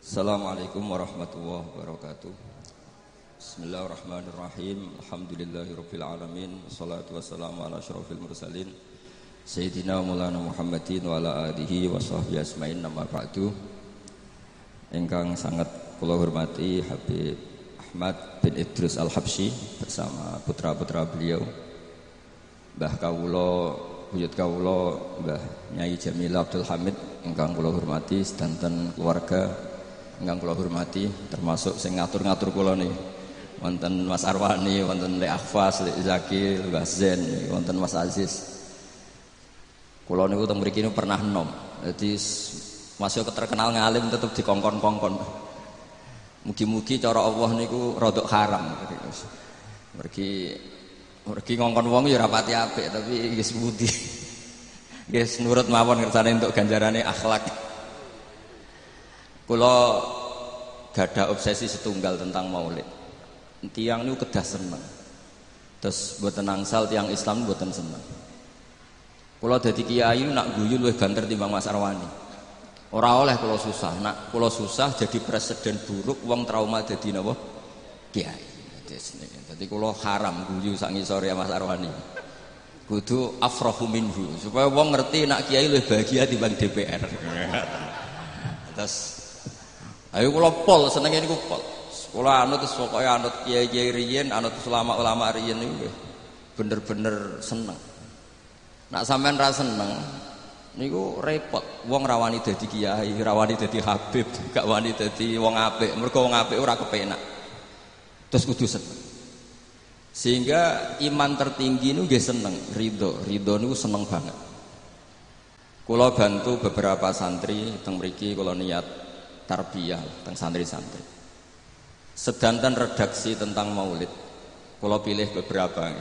Assalamualaikum warahmatullahi wabarakatuh. Bismillahirrahmanirrahim. Alhamdulillahirabbil alamin. Wassalatu wassalamu ala asyrofil mursalin Sayyidina Maulana Muhammadin wa ala alihi wa sahbihi asma'in, nama ba'du. Ingkang sangat kula hormati Habib Ahmad bin Idrus Al-Habsyi bersama putra-putra beliau, Mbah Kawula, buyut kawula Mbah Nyai Jamil Abdul Hamid ingkang kula hormati, sedanten keluarga ingkang kula hormati, termasuk sing ngatur-ngatur kula niki wonten Mas Arwani, wonten Lek Akhfas, Lek Zaki, Mbah Zen, wonten Mas Aziz. Kula niku teng mriki pernah enom. Dadi masih terkenal ngalim tetep dikongkon-kongkon. Mugi-mugi cara Allah niku rodok haram. Mergi ngongkon wong ya ora pati apik, tapi nggih sepundi. Nggih nurut mawon kersane entuk ganjarane akhlak. Kula gadah obsesi setunggal tentang maulid. Tiang niku kedah seneng. Terus mboten angsal tiang Islam mboten seneng. Kula dadi kiai nak guyu luwih banter timbang Mas Arwani. Ora oleh kula susah, nak kula susah jadi presiden buruk, wong trauma dadi napa? Kiai. Dadi kula haram guyu sak ngisore Mas Arwani. Kudu afrahu minhu, supaya wong ngerti nak kiai luwih bahagia timbang DPR. Terus ayo kula pol senenge niku pol. Kula anut terus pokoke anut kiai-kiai riyen, anut ulama-ulama riyen niku bener-bener seneng. Nak sampean ra seneng niku repot. Wong ra wani dadi kiai, ra wani dadi habib, gak wani dadi wong apik. Mergo wong apik ora kepenak. Terus kudu seneng. Sehingga iman tertinggi niku nggih seneng, ridho. Ridho niku seneng banget. Kula bantu beberapa santri teng mriki, kula niat tarbiyah teng santri-santri. Sedanten redaksi tentang maulid. Kula pilih beberapa.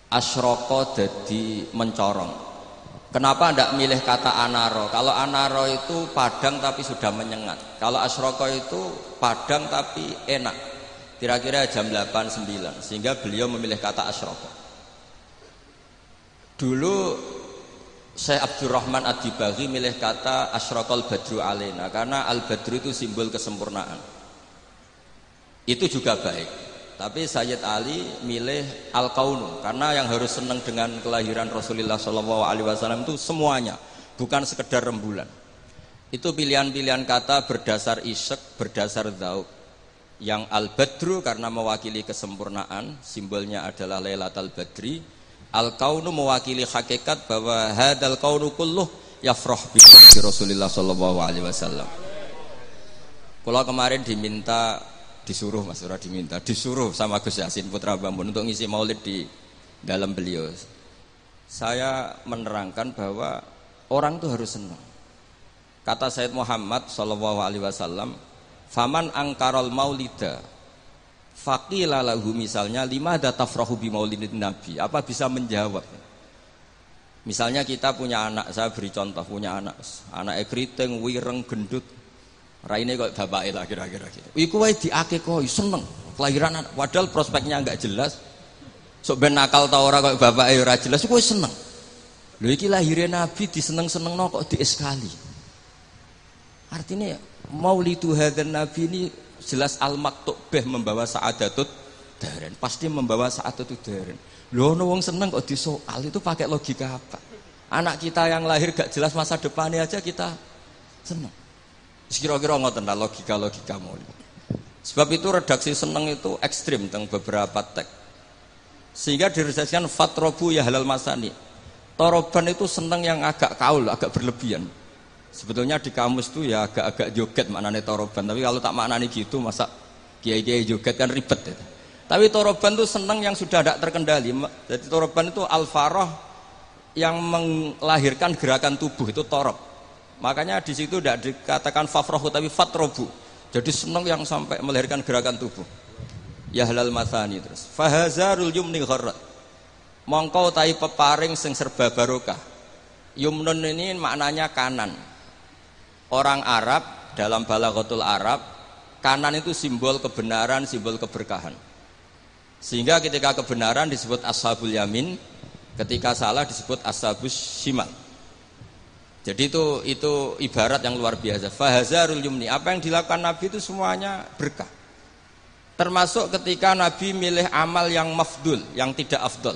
Asyraka dadi mencorong. Kenapa ndak milih kata anaro? Kalau anaro itu padang tapi sudah menyengat. Kalau asyraka itu padang tapi enak. Kira-kira jam 8, 9. Sehingga beliau memilih kata asyraka. Dulu Syekh Abdurrahman Ad-Dibaghi milih kata asyraqal badru alaina, karena al-badru itu simbol kesempurnaan. Itu juga baik. Tapi Sayyid Ali milih al-kaunu, karena yang harus senang dengan kelahiran Rasulullah SAW itu semuanya, bukan sekedar rembulan. Itu pilihan-pilihan kata berdasar isyq, berdasar dzauq. Yang al-badru karena mewakili kesempurnaan, simbolnya adalah Lailatul Badri. Al-kaunu mewakili hakikat bahwa hadal kaunu kulluh yafrah bi Rasulullah sallallahu alaihi wasallam. Kalau kemarin disuruh sama Gus Yasin Putra Bambun untuk ngisi maulid di dalam beliau. Saya menerangkan bahwa orang itu harus senang. Kata Sayyid Muhammad sallallahu alaihi wasallam, "Faman angkaral maulida faqila lahu," misalnya, "limadza tafrahu bi maulidin nabi?" Apa bisa menjawab? Misalnya kita punya anak, saya beri contoh, punya anaknya keriting, wireng, gendut, raine kok bapake lah kira-kira gitu. Iku wae diakekoi seneng kelahiran anak, padahal prospeknya enggak jelas. Sok ben nakal ta ora kok bapake ora jelas, iku wis seneng. Lho iki lahire nabi diseneng-senengno kok dieskali. Artinya maulidu hadzal nabi ini jelas al-maktubah membawa sa'adatut daren, pasti membawa sa'adatut daren. Lho ono wong seneng kok disoal, itu pakai logika apa? Anak kita yang lahir gak jelas masa depannya aja kita seneng. Kira-kira ngoten lah logika maulid. Sebab itu redaksi seneng itu ekstrim tentang beberapa teks. Sehingga diredaksikan fatrobu ya halal masani. Toroban itu seneng yang agak kaul, agak berlebihan. Sebetulnya di kamus itu ya agak-agak joget maknanya toroban, tapi kalau tak maknanya gitu masa kiai-kiai joget kan ribet ya. Tapi toroban itu senang yang sudah tidak terkendali. Jadi toroban itu al-farah yang melahirkan gerakan tubuh, itu torob. Makanya di situ tidak dikatakan fafrohu tapi fatrobu. Jadi senang yang sampai melahirkan gerakan tubuh. Ya halal mathani terus. Fahazarul yumni gharrat. Mongko tai peparing sing serba barokah. Yumnun ini maknanya kanan. Orang Arab dalam balaghatul Arab, kanan itu simbol kebenaran, simbol keberkahan. Sehingga ketika kebenaran disebut ashabul yamin, ketika salah disebut ashabus shimal. Jadi itu ibarat yang luar biasa. Fahazarul yumni. Apa yang dilakukan Nabi itu semuanya berkah. Termasuk ketika Nabi milih amal yang mafdul, yang tidak afdol.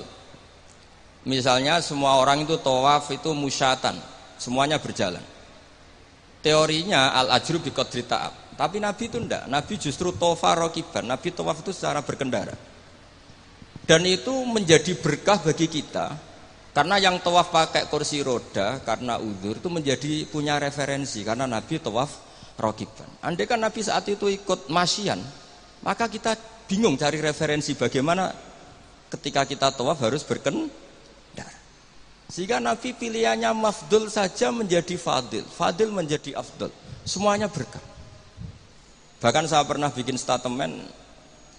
Misalnya semua orang itu tawaf itu musyatan, semuanya berjalan. Teorinya al-ajru bi qadri ta'ab. Tapi Nabi itu enggak. Nabi justru tawafa raqiban. Nabi tawaf itu secara berkendara. Dan itu menjadi berkah bagi kita. Karena yang tawaf pakai kursi roda karena uzur itu menjadi punya referensi karena Nabi tawaf raqiban. Andai kan Nabi saat itu ikut masyian, maka kita bingung cari referensi bagaimana ketika kita tawaf harus berkendara. Sehingga Nabi pilihannya mafdul saja menjadi fadil, fadil menjadi afdol. Semuanya berkah. Bahkan saya pernah bikin statement,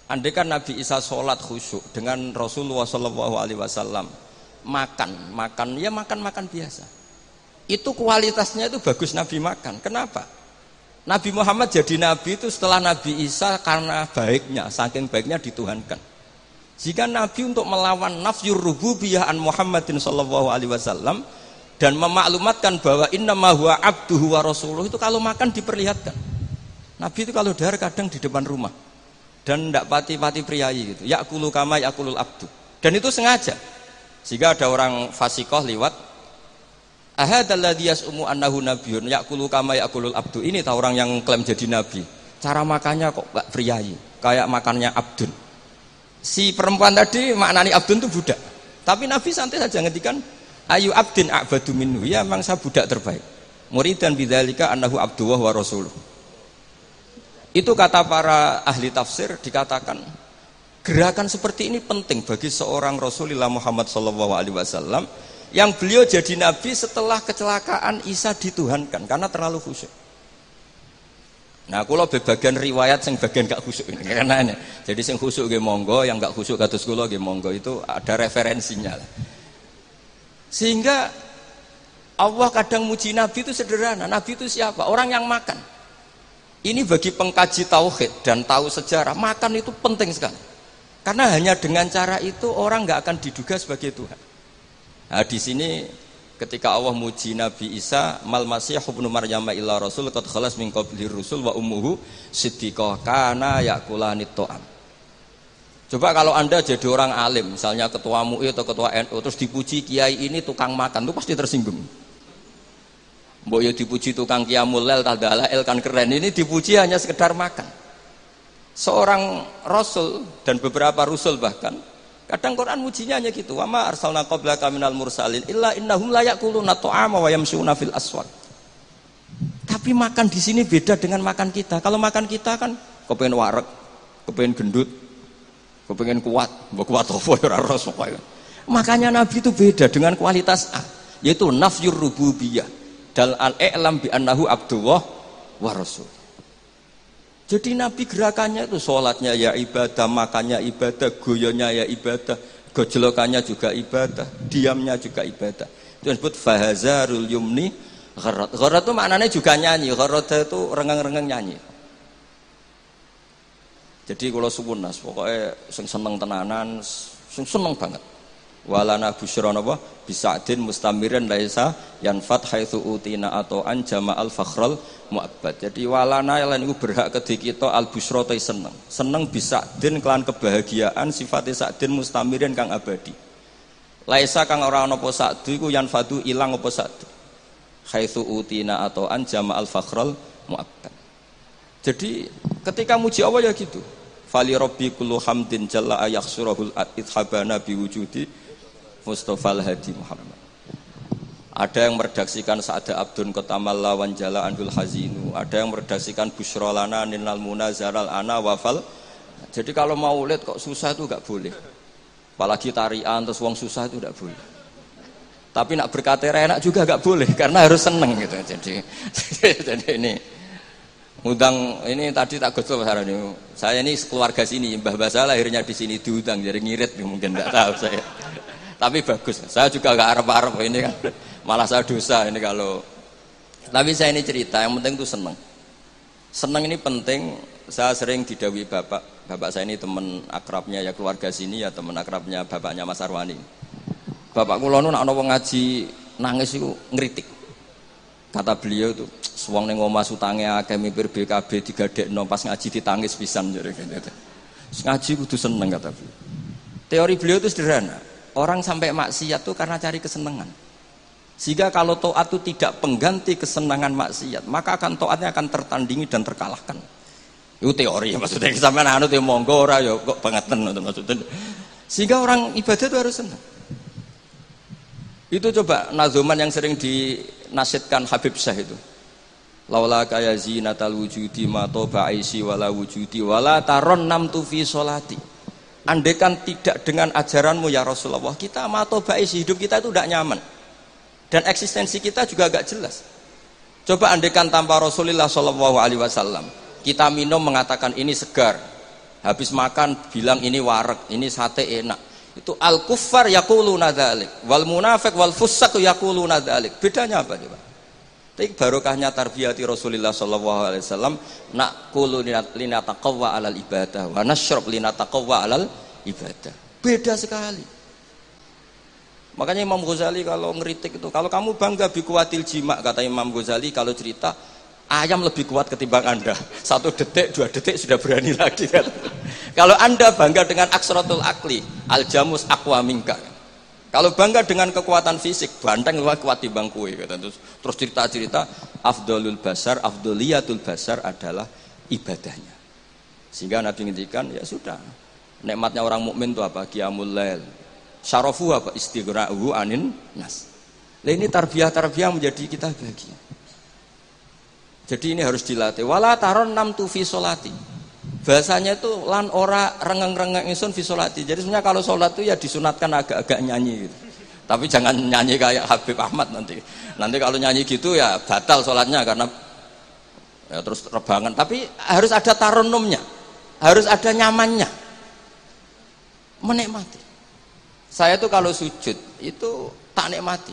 andai kan Nabi Isa sholat khusyuk dengan Rasulullah SAW makan biasa, itu kualitasnya itu bagus Nabi makan. Kenapa? Nabi Muhammad jadi Nabi itu setelah Nabi Isa karena baiknya, saking baiknya dituhankan. Jika Nabi untuk melawan nafyur rububiyah an Muhammadin sallallahu alaihi wasallam dan memaklumatkan bahwa innama huwa abduhu wa rasuluh, itu kalau makan diperlihatkan. Nabi itu kalau dahar kadang di depan rumah dan tidak pati-pati priayi gitu. Ya'kulu kama ya'kulul abdu. Dan itu sengaja. Sehingga ada orang fasikoh liwat, ahadalladzi yas'umu annahu nabiyyun ya'kulu kama ya'kulul abdu. Ini tahu orang yang klaim jadi nabi. Cara makannya kok gak priayi, kayak makannya abdun. Si perempuan tadi maknani abdun itu budak. Tapi Nabi santai saja ngendikan ayu abdin a'badu minhu. Ya memang saya budak terbaik. Muridan bidzalika annahu abdullah wa rasuluh. Itu kata para ahli tafsir, dikatakan gerakan seperti ini penting bagi seorang Rasulullah Muhammad SAW yang beliau jadi Nabi setelah kecelakaan Isa dituhankan karena terlalu khusyuk. Nah, kalau bagian riwayat yang bagian gak khusyuk ini karena ini. Jadi yang khusyuk nggih monggo, yang gak khusyuk kados kula nggih monggo, itu ada referensinya. Sehingga Allah kadang muji Nabi itu sederhana. Nabi itu siapa? Orang yang makan. Ini bagi pengkaji tauhid dan tahu sejarah, makan itu penting sekali. Karena hanya dengan cara itu orang nggak akan diduga sebagai Tuhan. Nah, di sini ketika Allah muji Nabi Isa, mal masih ibnu Maryam illa rasul qad khalas min qabli rusul wa ummuhu siddiqah kana yakulani ta'am. Coba kalau Anda jadi orang alim, misalnya ketua MUI atau ketua NU, terus dipuji kiai ini tukang makan, itu pasti tersinggung. Mbok yo dipuji tukang qiyamul lail tadalail kan keren, ini dipuji hanya sekedar makan. Seorang rasul dan beberapa rasul bahkan kadang Quran mujinya hanya gitu. Wa ma arsalna qablaka minal mursalin illa innahum la yaquluna ta'ama wa yamshuna fil aswaq. Tapi makan di sini beda dengan makan kita. Kalau makan kita kan kepengin wareg, kepengin gendut, kepengin kuat, mbok kuat opo ora ros pokoke. Makanya Nabi itu beda dengan kualitas A, yaitu nafyur rububiyah. Dal al-i'lam bi annahu abdullah wa rasul. Jadi Nabi gerakannya itu sholatnya ya ibadah, makannya ibadah, goyonya ya ibadah, gojlokannya juga ibadah, diamnya juga ibadah. Itu disebut fahazarul yumni gharat. Gharat itu maknanya juga nyanyi. Gharat itu rengeng-rengeng nyanyi. Jadi kalau suwun nas pokoknya sing seneng tenanan, sing seneng banget. Walana busyra napa bisadin mustamirin laisa yanfat haitsu utina atau an jama'al fakhral mu'abbad. Jadi walana lan iku berhak kedhi kita al busyra te seneng. Seneng bisadin kelan kebahagiaan sifate sadin mustamirin kang abadi. Laisa kang ora ana apa sadu iku yanfadu ilang apa sadu. Haitsu utina atau an jama'al fakhral mu'abbad. Jadi ketika muji Allah ya gitu. Fali rabbi kullu hamdin jalla ayakhsurahul ithabana biwujudi Mustafa al-Hadi Muhammad. Ada yang meredaksikan Sa'ada Abdun Kotamalla Wanjala Andul Hazinu. Ada yang meredaksikan Bushrolana Ninal Munazaral Ana Wafal. Jadi kalau mau lihat kok susah itu gak boleh. Apalagi tarian terus wong susah itu gak boleh. Tapi nak berkata enak juga gak boleh karena harus seneng gitu. Jadi ini ngundang ini tadi tak gosok ini. Saya ini keluarga sini, Mbah Basah lahirnya di sini diundang jadi ngirit mungkin enggak tahu saya. Tapi bagus, saya juga gak harap-harap ini kan, malah saya dosa ini kalau. Tapi saya ini cerita, yang penting itu seneng. Seneng ini penting. Saya sering didhawuhi bapak saya ini teman akrabnya ya keluarga sini ya teman akrabnya bapaknya Mas Arwani. Bapak kula nu nek ana wong ngaji nangis iku ngritik. Kata beliau itu, suwang ning omah sutange akeh mipir BKB digadekno pas ngaji ditangis pisan jare gitu. Ngaji kudu seneng kata beliau. Teori beliau itu sederhana. Orang sampai maksiat itu karena cari kesenangan. Sehingga kalau taat itu tidak pengganti kesenangan maksiat, maka akan taatnya akan tertandingi dan terkalahkan. Itu teori maksudnya sampean anu te monggo ora ya kok bangeten maksudnya. Sehingga orang ibadah itu harus senang. Itu coba nazuman yang sering dinasihatkan Habib Syekh itu. Laula kaya zinatal wujudi ma toba aisi wala wujudi wala taron namtu fi sholati. Andaikan tidak dengan ajaranmu ya Rasulullah, kita ma toba aisi, hidup kita itu tidak nyaman. Dan eksistensi kita juga agak jelas. Coba andaikan tanpa Rasulullah sallallahu alaihi wasallam, kita minum mengatakan ini segar. Habis makan bilang ini wareg, ini sate enak. Itu al-kuffar yaquluna dzalik wal munafiq wal fusaq yaquluna dzalik. Bedanya apa coba? Tapi barokahnya tarbiyati Rasulullah sallallahu alaihi wasallam, naqulu linataqawwa alal ibadah wa nasyrab linataqawwa alal ibadah. Beda sekali. Makanya Imam Ghazali kalau ngeritik itu, kalau kamu bangga bi kuwatil jima, kata Imam Ghazali kalau cerita ayam lebih kuat ketimbang Anda. 1 detik, 2 detik sudah berani lagi. Kalau Anda bangga dengan aksratul akli, al-jamus aqwa minka. Kalau bangga dengan kekuatan fisik, banteng lebih kuat timbang kue. Terus cerita-cerita afdalul basar, afdaliyatul basar adalah ibadahnya. Sehingga Nabi ngendikan, ya sudah. Nikmatnya orang mukmin itu apa? Qiyamul lail. Syarafu apa? Istighra'uhu anin nas. Nah, ini tarbiyah-tarbiyah menjadi kita bahagia. Jadi ini harus dilatih. Wala taron namtu fi sholati. Bahasanya itu lan ora rengeng-rengeng ingsun fi sholati. Jadi sebenarnya kalau sholat itu ya disunatkan agak-agak nyanyi gitu. Tapi jangan nyanyi kayak Habib Ahmad nanti. Nanti kalau nyanyi gitu ya batal sholatnya karena ya terus rebangan. Tapi harus ada taronumnya. Harus ada nyamannya. Menikmati. Saya tuh kalau sujud itu tak nikmati.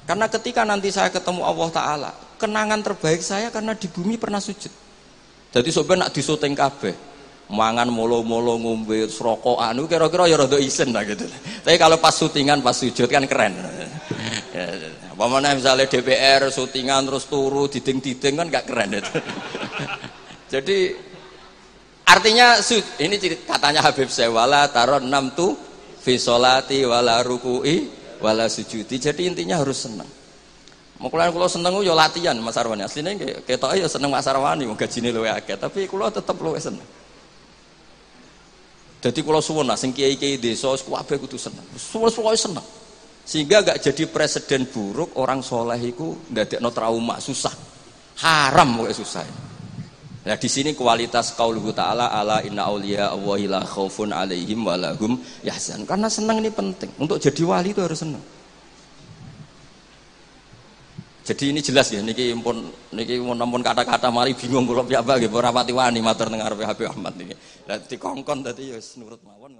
Karena ketika nanti saya ketemu Allah Ta'ala, kenangan terbaik saya karena di bumi pernah sujud. Jadi sebenarnya nak disuting kabeh, mangan molo-molo ngombe rokok anu kira-kira ya rada isen lah gitu. Tapi kalau pas syutingan pas sujud kan keren. Apa mana misalnya DPR syutingan terus turu diding-diding kan gak keren itu. Jadi artinya ini katanya Habib Sewala taron 6 tu fi sholati wala ruku'i wala sujudi. Jadi intinya harus senang. Mukulan kulo seneng yo latihan Mas Arwani. Asline ketoke yo seneng Mas Arwani, wong gajine luwih akeh, tapi kulo tetep luwih seneng. Dadi kulo suwun sing kiai-kiai desa kabeh kudu seneng. Suwe-suwe seneng. Sehingga gak jadi presiden buruk orang soleh iku ndadekno trauma, susah. Haram kok susah. Nah di sini kualitas qauluhu ta'ala ala inna auliya Allahi la khaufun alaihim wa lahum yahzan. Karena senang ini penting. Untuk jadi wali itu harus senang. Jadi ini jelas ya niki mun kata-kata mari bingung kula piyambak nggih ora pati wani matur teng ngarepe Habib Ahmad niki. Lah dikongkon dadi ya nurut mawon.